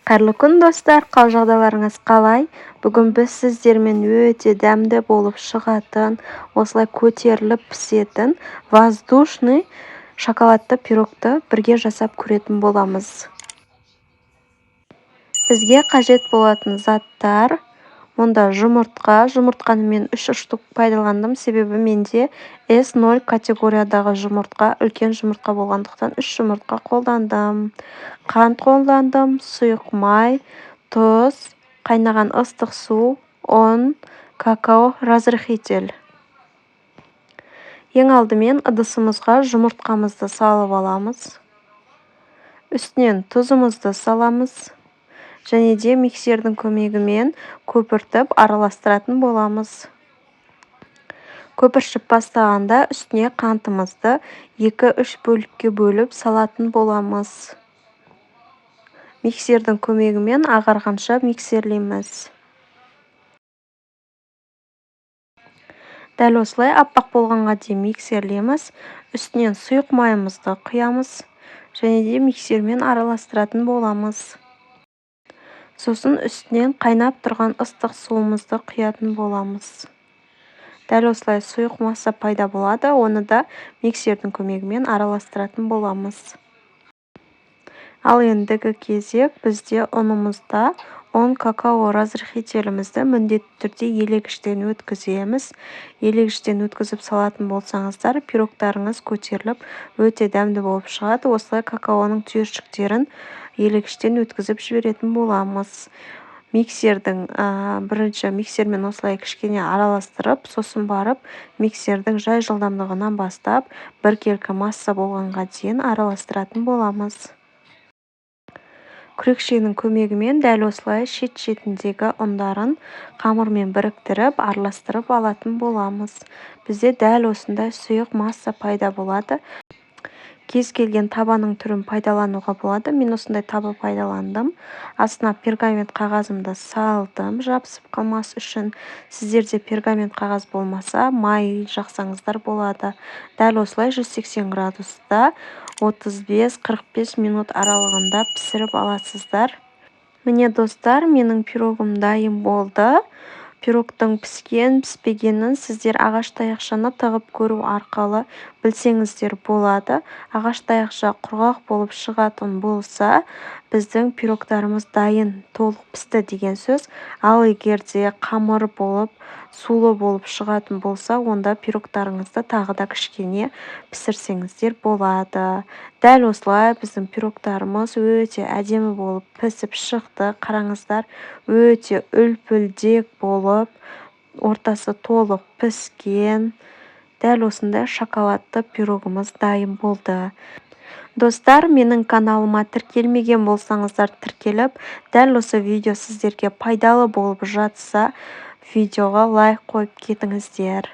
Қайырлы күн достар, қал жағдайларыңыз қалай? Бүгін біз сіздермен өте дәмді болып шығатын, осылай көтеріліп пісетін воздушный шоколадты пирогты бірге жасап көретін боламыз. Бізге қажет болатын заттар: мұнда жұмыртқаны мен 3 штук пайдаландым, себебі менде S0 категориядағы жұмыртқа, үлкен жұмыртқа болғандықтан 3 жұмыртқа қолдандым. Қант қолдандым, сұйық май, тұз, қайнаған ыстық су, ұн, какао, разрыхитель. Ең алдымен ыдысымызға жұмыртқамызды салып аламыз. Үстінен тұзымызды саламыз. Және де миксердің көмегімен көпіртіп араластыратын боламыз. Көпіршіп бастағанда үстіне қантымызды 2-3 бөлікке бөліп салатын боламыз. Миксердің көмегімен ағарғанша миксерлейміз. Дәл осылай аппақ болғанға дейін миксерлейміз. Үстінен сұйық майымызды құямыз. Және де миксермен араластыратын боламыз. Сосын үстінен қайнап тұрған ыстық суымызды құятын боламыз. Дәл осылай сұйық масса пайда болады, оны да миксердің көмегімен араластыратын боламыз. Ал ендігі кезек бізде ұнымызда ұн, какао, разрыхителімізді міндетті түрде елегіштен өткіземіз. Елегіштен өткізіп салатын болсаңыздар, пирогтарыңыз көтеріліп өте дәмді болып шығады. Осылай какаоның түйіршіктерін елегіштен өткізіп жіберетін боламыз. Бірінші миксермен осылай кішкене араластырып, сосын барып миксердің жай жылдамдығынан бастап біркелкі масса болғанға дейін араластыратын боламыз. Күрекшенің көмегімен дәл осылай шет-шетіндегі ұндарын қамырмен біріктіріп, араластырып алатын боламыз. Бізде дәл осындай сұйық масса пайда болады. Кез келген табаның түрін пайдалануға болады. Мен осындай таба пайдаландым. Астына пергамент қағазымды салдым, жабысып қалмас үшін. Сіздерде пергамент қағаз болмаса, май жақсаңыздар болады. Дәл осылай 180 градуста 35-45 минут аралығында пісіріп аласыздар. Міне достар, менің пирогым дайын болды. Пирогтың піспегенін сіздер ағаш таяқшаны тығып көру арқылы білсеңіздер болады. Ағаш таяқша құрғақ болып шығатын болса, біздің пирогтарымыз дайын, толық пісті деген сөз. Ал егерде қамыр болып, сулы болып шығатын болса, онда пирогтарыңызды тағы да кішкене пісірсеңіздер болады. Дәл осылай біздің пирогтарымыз өте әдемі болып пісіп шықты. Қараңыздар, өте үлпілдек болып, ортасы толық піскен. Дәл осындай шоколадты пирогымыз дайын болды. Достар, менің каналыма тіркелмеген болсаңыздар тіркеліп, дәл осы видео сіздерге пайдалы болып жатса, видеоға лайк қойып кетіңіздер.